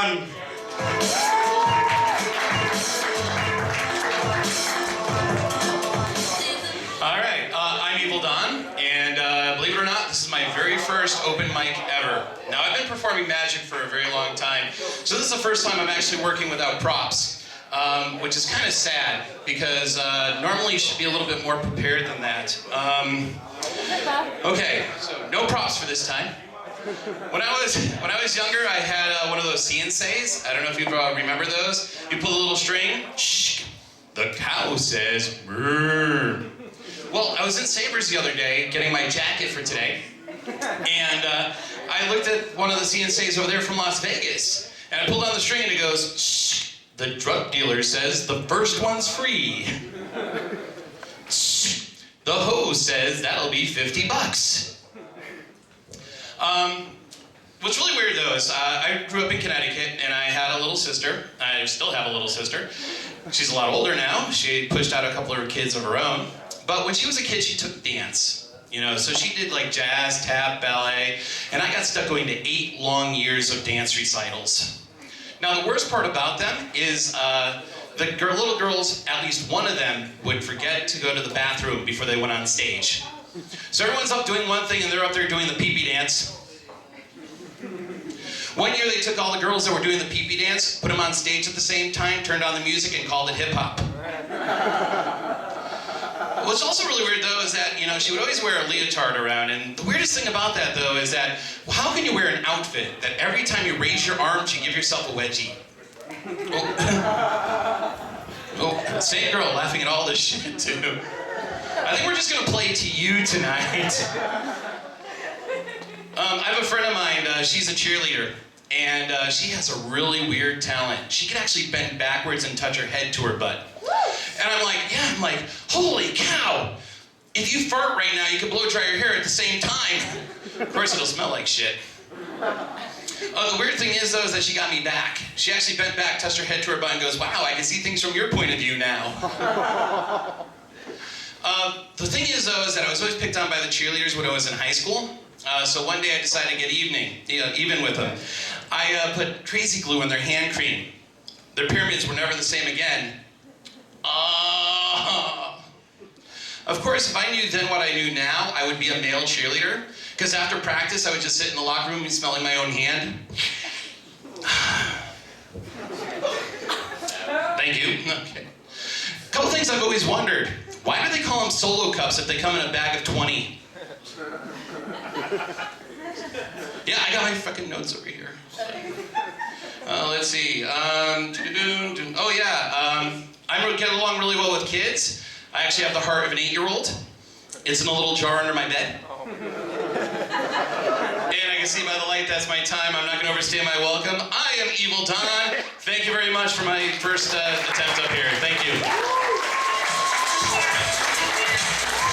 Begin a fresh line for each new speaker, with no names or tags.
Don.
All right, I'm Evil Don, and believe it or not, this is my very first open mic ever. Now, I've been performing magic for a very long time, so this is the first time I'm actually working without props, which is kind of sad, because normally you should be a little bit more prepared than that. Okay, so no props for this time. When I was younger, I had one of those CNCs. I don't know if you remember those. You pull a little string, shh, the cow says, brrr. Well, I was in Sabres the other day getting my jacket for today, and I looked at one of the CNCs over there from Las Vegas, and I pulled on the string and it goes, shh, the drug dealer says the first one's free. Shh, the hose says that'll be $50. What's really weird though is I grew up in Connecticut and I had a little sister. I still have a little sister. She's a lot older now. She pushed out a couple of her kids of her own. But when she was a kid, she took dance. You know, so she did like jazz, tap, ballet, and I got stuck going to 8 long years of dance recitals. Now the worst part about them is the little girls, at least one of them, would forget to go to the bathroom before they went on stage. So everyone's up doing one thing and they're up there doing the pee-pee dance. One year they took all the girls that were doing the pee-pee dance, put them on stage at the same time, turned on the music, and called it hip-hop. What's also really weird though is that, you know, she would always wear a leotard around, and the weirdest thing about that though is that, well, how can you wear an outfit that every time you raise your arms, you give yourself a wedgie? Oh, same girl laughing at all this shit too. I think we're just gonna play to you tonight. I have a friend of mine, she's a cheerleader, and she has a really weird talent. She can actually bend backwards and touch her head to her butt. And I'm like, holy cow! If you fart right now, you can blow dry your hair at the same time. Of course, it'll smell like shit. The weird thing is, though, is that she got me back. She actually bent back, touched her head to her butt, and goes, wow, I can see things from your point of view now. The thing is, though, is that I was always picked on by the cheerleaders when I was in high school. So one day I decided to get even with them. I put crazy glue in their hand cream. Their pyramids were never the same again. Of course, if I knew then what I knew now, I would be a male cheerleader. Because after practice, I would just sit in the locker room and smelling my own hand. Thank you. Okay. A couple things I've always wondered. Why do they call them solo cups if they come in a bag of 20? Yeah, I got my fucking notes over here. Let's see. Oh yeah, I get along really well with kids. I actually have the heart of an 8-year-old. It's in a little jar under my bed. And I can see by the light that's my time. I'm not going to overstay my welcome. I am Evil Don. Thank you very much for my first attempt up here. Thank you.